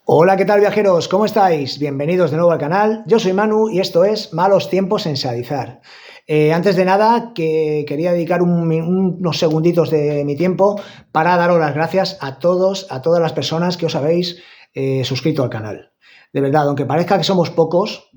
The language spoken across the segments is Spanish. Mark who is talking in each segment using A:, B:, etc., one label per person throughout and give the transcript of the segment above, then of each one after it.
A: Hola, ¿qué tal viajeros? ¿Cómo estáis? Bienvenidos de nuevo al canal. Yo soy Manu y esto es Malos Tiempos en Sadizar. Antes de nada, que quería dedicar unos segunditos de mi tiempo para daros las gracias a todos, a todas las personas que os habéis suscrito al canal. De verdad, aunque parezca que somos pocos,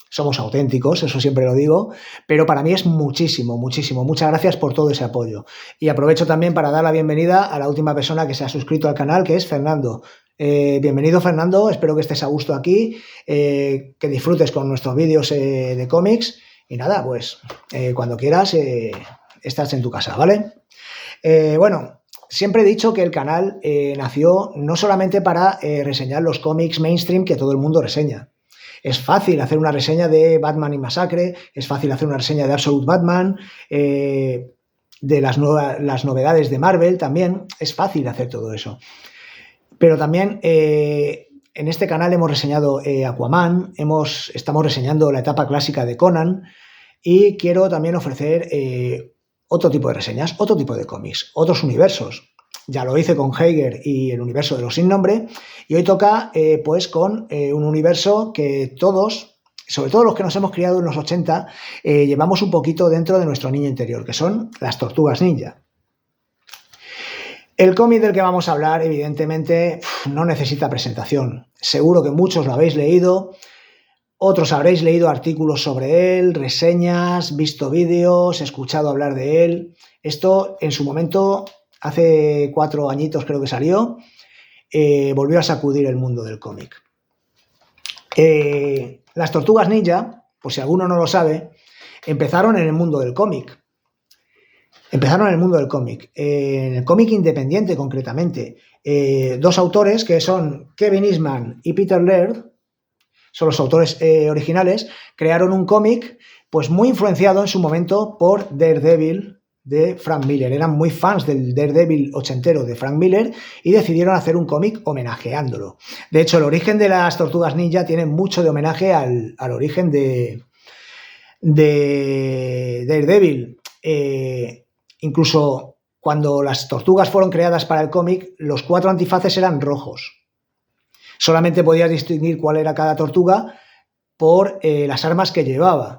A: somos auténticos, eso siempre lo digo, pero para mí es muchísimo, muchísimo. Muchas gracias por todo ese apoyo. Y aprovecho también para dar la bienvenida a la última persona que se ha suscrito al canal, que es Fernando. Bienvenido Fernando, espero que estés a gusto aquí, que disfrutes con nuestros vídeos de cómics y nada, pues cuando quieras estás en tu casa, ¿vale? Bueno, siempre he dicho que el canal nació no solamente para reseñar los cómics mainstream que todo el mundo reseña. Es fácil hacer una reseña de Batman y Masacre, es fácil hacer una reseña de Absolute Batman, de las novedades de Marvel también, es fácil hacer todo eso. Pero también en este canal hemos reseñado Aquaman, estamos reseñando la etapa clásica de Conan y quiero también ofrecer otro tipo de reseñas, otro tipo de cómics, otros universos. Ya lo hice con Heiger y el universo de los sin nombre y hoy toca pues con un universo que todos, sobre todo los que nos hemos criado en los 80, llevamos un poquito dentro de nuestro niño interior, que son las Tortugas Ninja. El cómic del que vamos a hablar, evidentemente, no necesita presentación. Seguro que muchos lo habéis leído, otros habréis leído artículos sobre él, reseñas, visto vídeos, escuchado hablar de él. Esto, en su momento, hace 4 añitos creo que salió, volvió a sacudir el mundo del cómic. Las Tortugas Ninja, por si alguno no lo sabe, empezaron en el mundo del cómic. Empezaron en el mundo del cómic, en el cómic independiente concretamente. Dos autores que son Kevin Eastman y Peter Laird, son los autores originales, crearon un cómic pues muy influenciado en su momento por Daredevil de Frank Miller. Eran muy fans del Daredevil ochentero de Frank Miller y decidieron hacer un cómic homenajeándolo. De hecho, el origen de las Tortugas Ninja tiene mucho de homenaje al origen de Daredevil. Incluso cuando las tortugas fueron creadas para el cómic, los 4 antifaces eran rojos. Solamente podías distinguir cuál era cada tortuga por las armas que llevaba.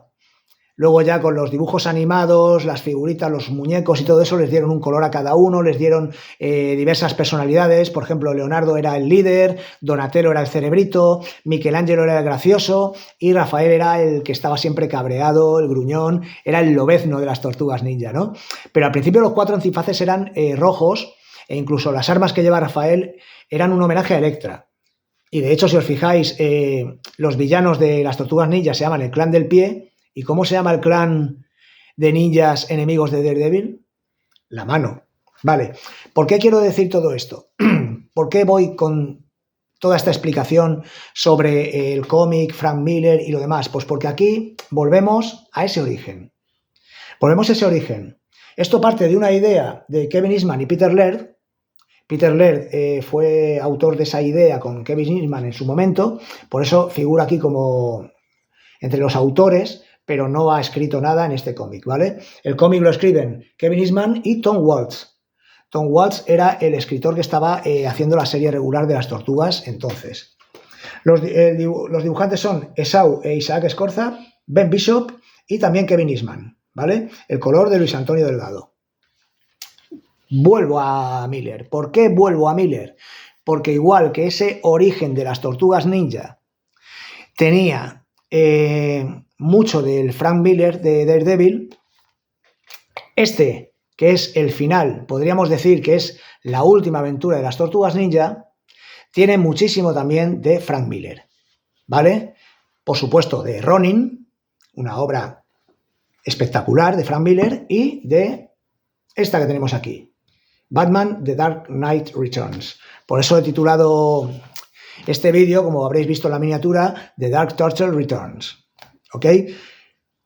A: Luego ya con los dibujos animados, las figuritas, los muñecos y todo eso, les dieron un color a cada uno, les dieron diversas personalidades. Por ejemplo, Leonardo era el líder, Donatello era el cerebrito, Michelangelo era el gracioso y Rafael era el que estaba siempre cabreado, el gruñón, era el lobezno de las Tortugas Ninja, ¿no? Pero al principio los 4 antifaces eran rojos e incluso las armas que lleva Rafael eran un homenaje a Elektra. Y de hecho, si os fijáis, los villanos de las Tortugas Ninja se llaman el Clan del Pie. ¿Y cómo se llama el clan de ninjas enemigos de Daredevil? La Mano. Vale. ¿Por qué quiero decir todo esto? ¿Por qué voy con toda esta explicación sobre el cómic, Frank Miller y lo demás? Pues porque aquí volvemos a ese origen. Volvemos a ese origen. Esto parte de una idea de Kevin Eastman y Peter Laird. Peter Laird fue autor de esa idea con Kevin Eastman en su momento, por eso figura aquí como entre los autores, pero no ha escrito nada en este cómic, ¿vale? El cómic lo escriben Kevin Eastman y Tom Waltz. Tom Waltz era el escritor que estaba haciendo la serie regular de las Tortugas entonces. Los dibujantes son Esau e Isaac Escorza, Ben Bishop y también Kevin Eastman, ¿vale? El color de Luis Antonio Delgado. Vuelvo a Miller. ¿Por qué vuelvo a Miller? Porque igual que ese origen de las Tortugas Ninja tenía mucho del Frank Miller de Daredevil, este, que es el final, podríamos decir que es la última aventura de las Tortugas Ninja, tiene muchísimo también de Frank Miller, ¿vale? Por supuesto, de Ronin, una obra espectacular de Frank Miller, y de esta que tenemos aquí, Batman The Dark Knight Returns. Por eso he titulado este vídeo, como habréis visto en la miniatura, The Dark Turtle Returns. ¿Ok?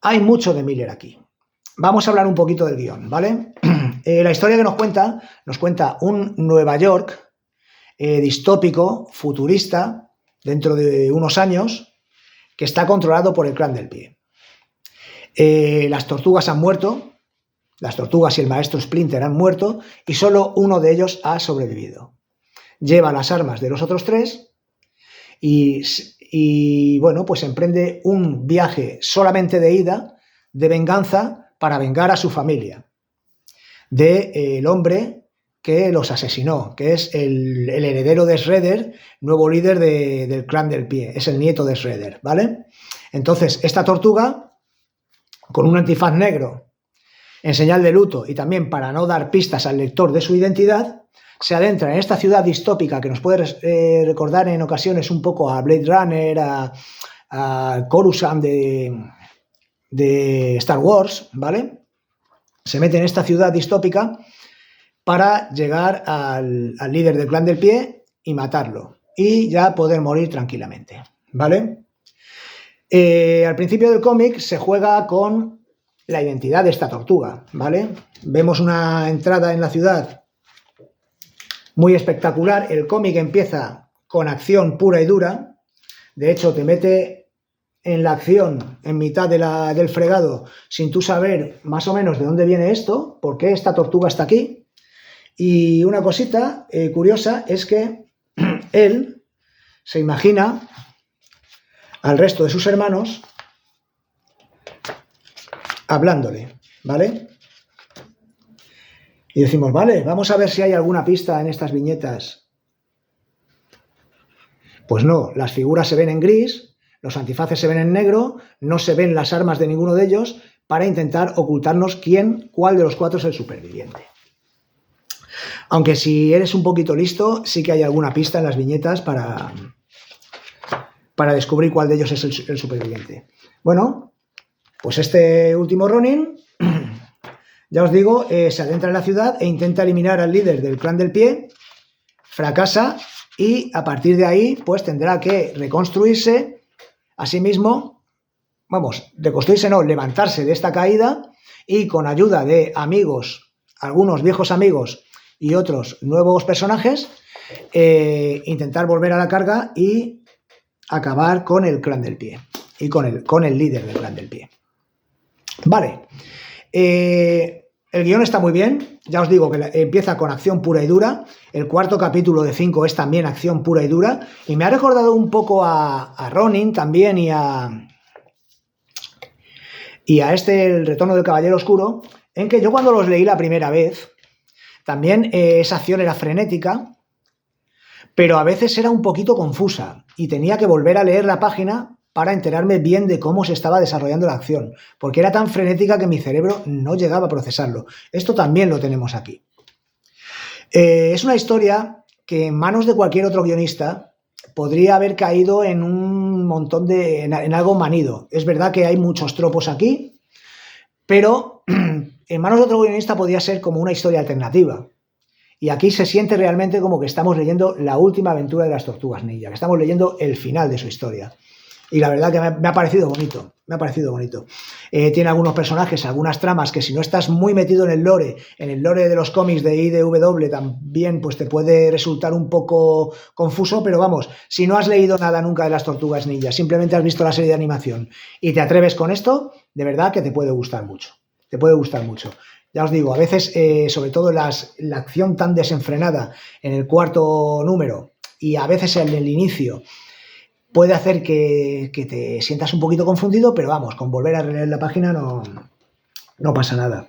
A: Hay mucho de Miller aquí. Vamos a hablar un poquito del guión, ¿vale? La historia que nos cuenta un Nueva York distópico, futurista, dentro de unos años, que está controlado por el Clan del Pie. Las tortugas han muerto, las tortugas y el maestro Splinter han muerto, y solo uno de ellos ha sobrevivido. Lleva las armas de los otros 3 y bueno, pues emprende un viaje solamente de ida, de venganza, para vengar a su familia, del hombre que los asesinó, que es el heredero de Shredder, nuevo líder del clan del pie, es el nieto de Shredder, ¿vale? Entonces, esta tortuga, con un antifaz negro en señal de luto y también para no dar pistas al lector de su identidad, se adentra en esta ciudad distópica que nos puede recordar en ocasiones un poco a Blade Runner, a Coruscant de Star Wars, ¿vale? Se mete en esta ciudad distópica para llegar al líder del clan del pie y matarlo y ya poder morir tranquilamente, ¿vale? Al principio del cómic se juega con la identidad de esta tortuga, ¿vale? Vemos una entrada en la ciudad muy espectacular. El cómic empieza con acción pura y dura. De hecho, te mete en la acción en mitad del fregado sin tú saber más o menos de dónde viene esto, por qué esta tortuga está aquí. Y una cosita curiosa es que él se imagina al resto de sus hermanos hablándole, ¿vale? Y decimos, vale, vamos a ver si hay alguna pista en estas viñetas. Pues no, las figuras se ven en gris, los antifaces se ven en negro, no se ven las armas de ninguno de ellos para intentar ocultarnos cuál de los cuatro es el superviviente. Aunque si eres un poquito listo, sí que hay alguna pista en las viñetas para descubrir cuál de ellos es el superviviente. Bueno, pues este último Ronin, ya os digo, se adentra en la ciudad e intenta eliminar al líder del clan del pie, fracasa y a partir de ahí pues tendrá que reconstruirse a sí mismo, reconstruirse no, levantarse de esta caída y con ayuda de amigos, algunos viejos amigos y otros nuevos personajes, intentar volver a la carga y acabar con el clan del pie y con el líder del clan del pie. Vale, el guión está muy bien, ya os digo que empieza con acción pura y dura, el cuarto capítulo de 5 es también acción pura y dura y me ha recordado un poco a Ronin también y a el Retorno del Caballero Oscuro, en que yo cuando los leí la primera vez también esa acción era frenética, pero a veces era un poquito confusa y tenía que volver a leer la página para enterarme bien de cómo se estaba desarrollando la acción, porque era tan frenética que mi cerebro no llegaba a procesarlo. Esto también lo tenemos aquí. Es una historia que en manos de cualquier otro guionista podría haber caído en un montón en algo manido. Es verdad que hay muchos tropos aquí, pero en manos de otro guionista podría ser como una historia alternativa. Y aquí se siente realmente como que estamos leyendo la última aventura de las Tortugas Ninja, que estamos leyendo el final de su historia. Y la verdad que me ha parecido bonito, tiene algunos personajes, algunas tramas que si no estás muy metido en el lore de los cómics de IDW también pues te puede resultar un poco confuso, pero vamos, si no has leído nada nunca de las Tortugas Ninja, simplemente has visto la serie de animación y te atreves con esto, de verdad que te puede gustar mucho, Ya os digo, a veces, sobre todo la acción tan desenfrenada en el cuarto número y a veces en el inicio, puede hacer que te sientas un poquito confundido, pero vamos, con volver a releer la página no pasa nada.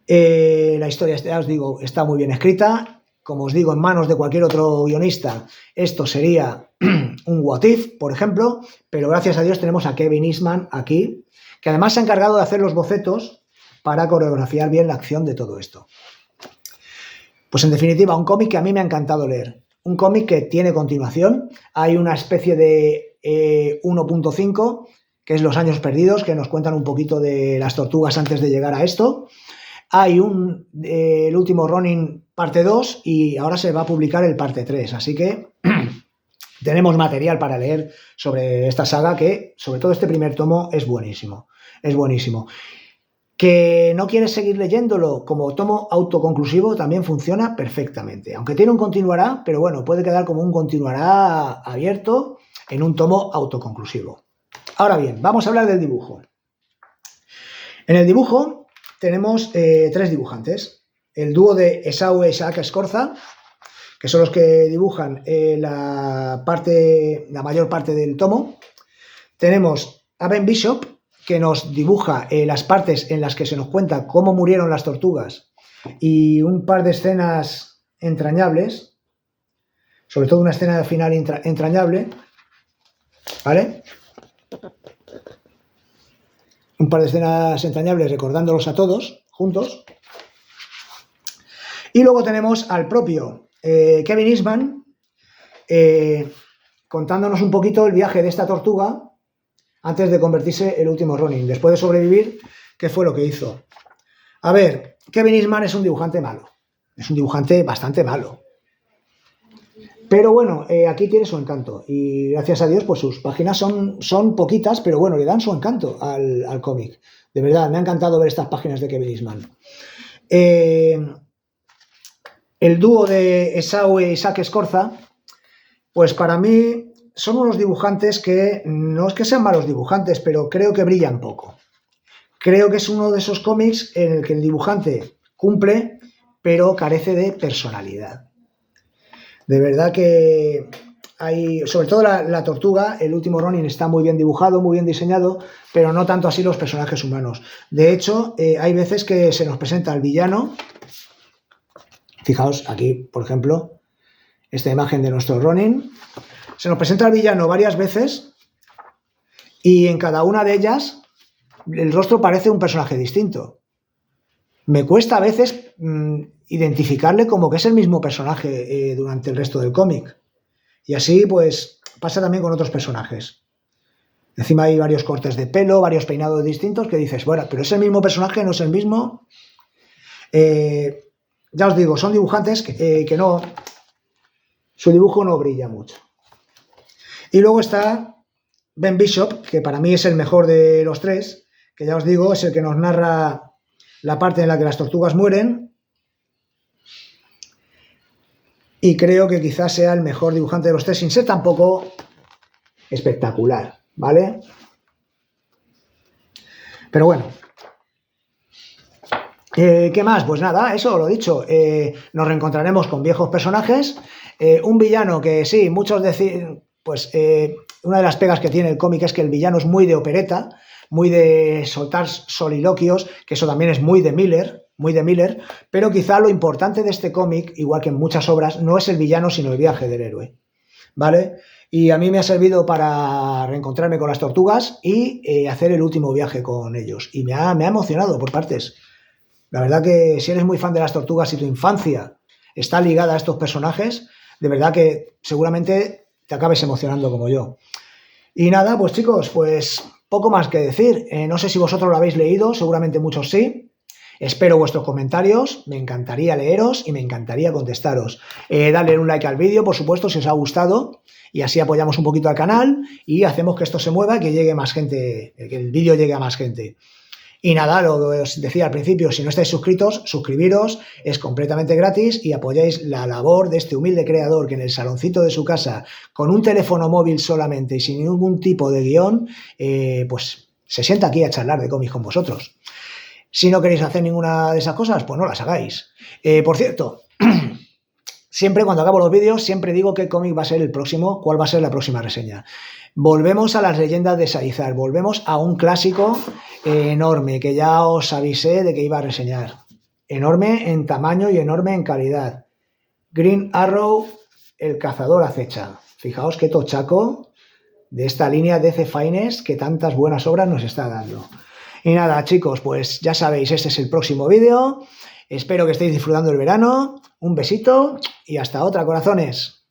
A: La historia, ya os digo, está muy bien escrita. Como os digo, en manos de cualquier otro guionista, esto sería un What If, por ejemplo, pero gracias a Dios tenemos a Kevin Eastman aquí, que además se ha encargado de hacer los bocetos para coreografiar bien la acción de todo esto. Pues en definitiva, un cómic que a mí me ha encantado leer. Un cómic que tiene continuación. Hay una especie de 1.5, que es Los Años Perdidos, que nos cuentan un poquito de las tortugas antes de llegar a esto. Hay el último Ronin parte 2 y ahora se va a publicar el parte 3. Así que tenemos material para leer sobre esta saga que, sobre todo este primer tomo, es buenísimo. Es buenísimo. Que no quieres seguir leyéndolo como tomo autoconclusivo también funciona perfectamente. Aunque tiene un continuará, pero bueno, puede quedar como un continuará abierto en un tomo autoconclusivo. Ahora bien, vamos a hablar del dibujo. En el dibujo tenemos 3 dibujantes. El dúo de Esau e Isaac Escorza, que son los que dibujan la mayor parte del tomo. Tenemos a Ben Bishop, que nos dibuja las partes en las que se nos cuenta cómo murieron las tortugas y un par de escenas entrañables, sobre todo una escena final entrañable, ¿vale? Un par de escenas entrañables recordándolos a todos juntos. Y luego tenemos al propio Kevin Eastman contándonos un poquito el viaje de esta tortuga antes de convertirse el último Ronin. Después de sobrevivir, ¿qué fue lo que hizo? A ver, Kevin Eastman es un dibujante malo. Es un dibujante bastante malo. Pero bueno, aquí tiene su encanto. Y gracias a Dios, pues sus páginas son poquitas, pero bueno, le dan su encanto al cómic. De verdad, me ha encantado ver estas páginas de Kevin Eastman. El dúo de Esau e Isaac Escorza, pues para mí son unos dibujantes que no es que sean malos dibujantes, pero creo que brillan poco. Creo que es uno de esos cómics en el que el dibujante cumple, pero carece de personalidad. De verdad que hay, sobre todo la tortuga, el último Ronin está muy bien dibujado, muy bien diseñado, pero no tanto así los personajes humanos. De hecho, hay veces que se nos presenta el villano. Fijaos aquí, por ejemplo, esta imagen de nuestro Ronin. Se nos presenta el villano varias veces y en cada una de ellas el rostro parece un personaje distinto. Me cuesta a veces identificarle como que es el mismo personaje durante el resto del cómic. Y así pues pasa también con otros personajes. Encima hay varios cortes de pelo, varios peinados distintos que dices, bueno, pero es el mismo personaje, no es el mismo. Ya os digo, son dibujantes que no... Su dibujo no brilla mucho. Y luego está Ben Bishop, que para mí es el mejor de los tres, que ya os digo, es el que nos narra la parte en la que las tortugas mueren. Y creo que quizás sea el mejor dibujante de los tres, sin ser tampoco espectacular, ¿vale? Pero bueno. ¿Qué más? Pues nada, eso lo he dicho. Nos reencontraremos con viejos personajes. Un villano que sí, muchos deciden... Pues una de las pegas que tiene el cómic es que el villano es muy de opereta, muy de soltar soliloquios, que eso también es muy de Miller, pero quizá lo importante de este cómic, igual que en muchas obras, no es el villano, sino el viaje del héroe, ¿vale? Y a mí me ha servido para reencontrarme con las tortugas y hacer el último viaje con ellos. Y me ha emocionado por partes. La verdad que si eres muy fan de las tortugas y tu infancia está ligada a estos personajes, de verdad que seguramente te acabes emocionando como yo. Y nada, pues chicos, pues poco más que decir. No sé si vosotros lo habéis leído, seguramente muchos sí. Espero vuestros comentarios, me encantaría leeros y me encantaría contestaros. Dadle un like al vídeo, por supuesto, si os ha gustado, y así apoyamos un poquito al canal y hacemos que esto se mueva, que llegue más gente, que el vídeo llegue a más gente. Y nada, lo que os decía al principio, si no estáis suscritos, suscribiros, es completamente gratis y apoyáis la labor de este humilde creador que en el saloncito de su casa, con un teléfono móvil solamente y sin ningún tipo de guión, pues se sienta aquí a charlar de cómics con vosotros. Si no queréis hacer ninguna de esas cosas, pues no las hagáis. Por cierto, siempre cuando acabo los vídeos, siempre digo qué cómic va a ser el próximo, cuál va a ser la próxima reseña. Volvemos a las leyendas de Saizar, volvemos a un clásico enorme que ya os avisé de que iba a reseñar. Enorme en tamaño y enorme en calidad. Green Arrow, el cazador acecha. Fijaos qué tochaco de esta línea de DC Finest que tantas buenas obras nos está dando. Y nada, chicos, pues ya sabéis, este es el próximo vídeo. Espero que estéis disfrutando el verano. Un besito y hasta otra, corazones.